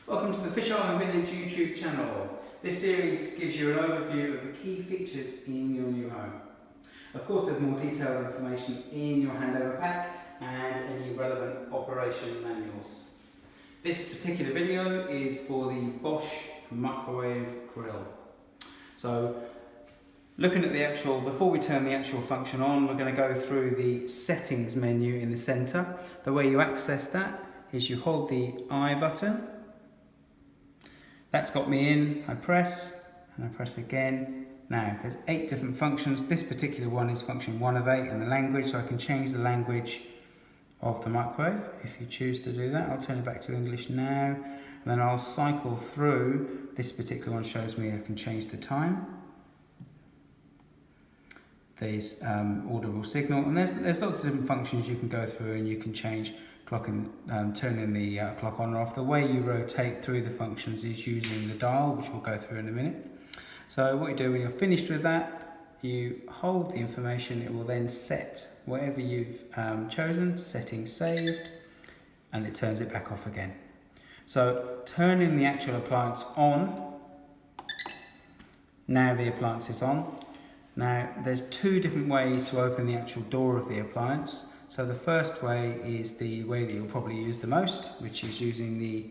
Welcome to the Fish Island Village YouTube channel. This series gives you an overview of the key features in your new home. Of course, there's more detailed information in your handover pack and any relevant operation manuals. This particular video is for the Bosch microwave grill. So, looking at the actual, before we turn the actual function on, we're going to go through the settings menu in the centre. The way you access that is you hold the I button. That's got me in, I press, and I press again. Now, there's 8 different functions. This particular one is function 1 of 8 in the language, so I can change the language of the microwave if you choose to do that. I'll turn it back to English now, and then I'll cycle through. This particular one shows me I can change the time. There's audible signal, and there's lots of different functions you can go through, and you can change clocking, turning the clock on or off. The way you rotate through the functions is using the dial, which we'll go through in a minute. So what you do when you're finished with that, you hold the information. It will then set whatever you've chosen, setting saved, and it turns it back off again. So turning the actual appliance on, now the appliance is on. Now there's 2 different ways to open the actual door of the appliance. So the first way is the way that you'll probably use the most, which is using the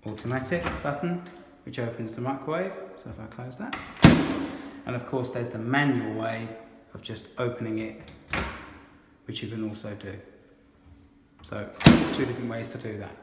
automatic button, which opens the microwave. So if I close that. And of course there's the manual way of just opening it, which you can also do. So 2 different ways to do that.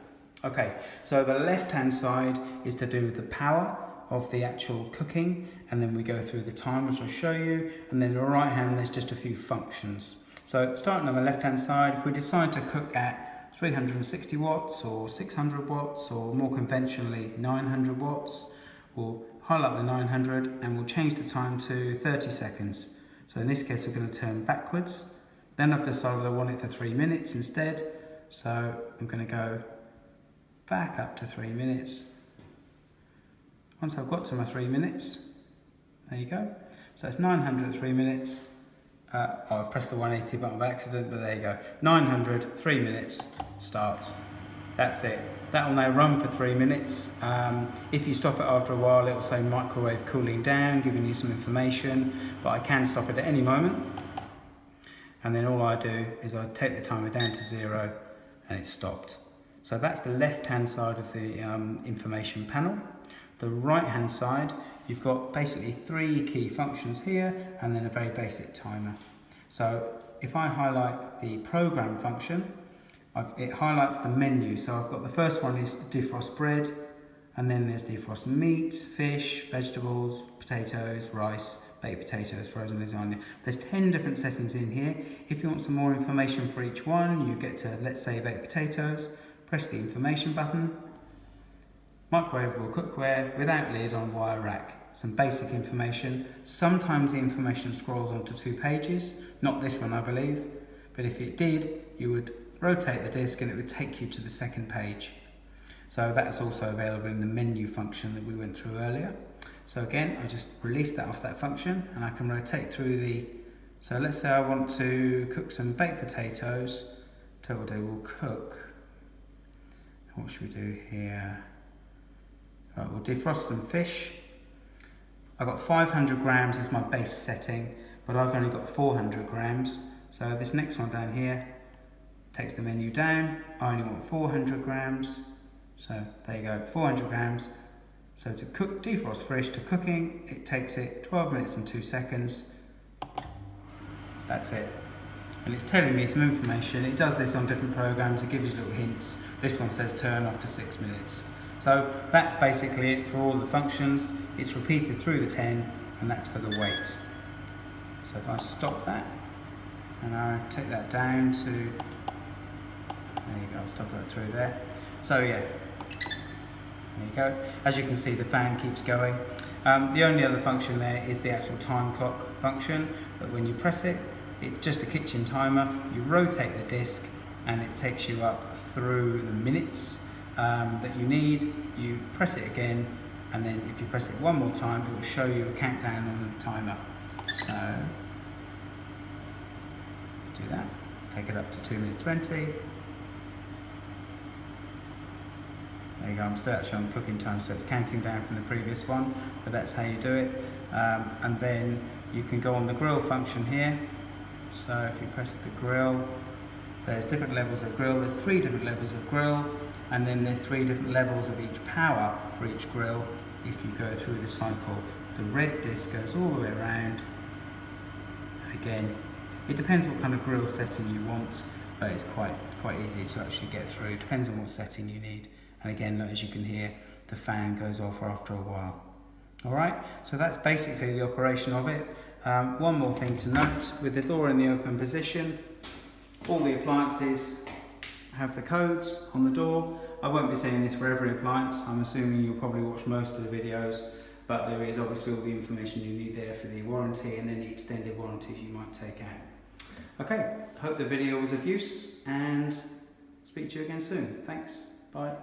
Okay, so the left hand side is to do with the power of the actual cooking, and then we go through the time, which I'll show you, and then the right hand there's just a few functions. So starting on the left hand side, if we decide to cook at 360 watts or 600 watts or more conventionally 900 watts, we'll highlight the 900 and we'll change the time to 30 seconds. So in this case we're going to turn backwards. Then I've decided I want it for 3 minutes instead, so I'm going to go back up to 3 minutes. Once I've got to my 3 minutes, there you go. So it's 900 at 3 minutes. I've pressed the 180 button by accident, but there you go. 900, 3 minutes, start. That's it. That will now run for 3 minutes. If you stop it after a while, it will say microwave cooling down, giving you some information, but I can stop it at any moment. And then all I do is I take the timer down to 0 and it's stopped. So that's the left-hand side of the information panel. The right-hand side, you've got basically 3 key functions here and then a very basic timer. So if I highlight the program function, it highlights the menu. So I've got the first one is defrost bread, and then there's defrost meat, fish, vegetables, potatoes, rice, baked potatoes, frozen lasagna. There's 10 different settings in here. If you want some more information for each one, you get to, let's say, baked potatoes, press the information button. Microwavable cookware without lid on wire rack. Some basic information. Sometimes the information scrolls onto 2 pages, not this one I believe, but if it did, you would rotate the disc and it would take you to the 2nd page. So that's also available in the menu function that we went through earlier. So again, I just release that off that function and I can rotate through the, so let's say I want to cook some baked potatoes. So what we'll do, we'll cook, what should we do here? Right, we'll defrost some fish. I've got 500 grams as my base setting, but I've only got 400 grams. So this next one down here takes the menu down. I only want 400 grams. So there you go, 400 grams. So to cook defrost fish to cooking, it takes it 12 minutes and 2 seconds. That's it. And it's telling me some information. It does this on different programs. It gives you little hints. This one says turn after 6 minutes. So that's basically it for all the functions. It's repeated through the 10, and that's for the weight. So if I stop that, and I take that down to, there you go, I'll stop that through there. So yeah, there you go. As you can see, the fan keeps going. The only other function there is the actual time clock function, but when you press it, it's just a kitchen timer. You rotate the disc, and it takes you up through the minutes that you need. You press it again, and then if you press it one more time, it will show you a countdown on the timer. So do that, take it up to 2 minutes 20. There you go, I'm still actually on cooking time, so it's counting down from the previous one, but that's how you do it. And then you can go on the grill function here. So if you press the grill, there's different levels of grill. There's 3 different levels of grill, and then there's 3 different levels of each power for each grill if you go through the cycle. The red disc goes all the way around. Again, it depends what kind of grill setting you want, but it's quite easy to actually get through. It depends on what setting you need. And again, as you can hear, the fan goes off after a while. All right, so that's basically the operation of it. One more thing to note, with the door in the open position, all the appliances have the codes on the door. I won't be saying this for every appliance. I'm assuming you'll probably watch most of the videos, but there is obviously all the information you need there for the warranty and any extended warranties you might take out. Okay, hope the video was of use and speak to you again soon. Thanks, bye.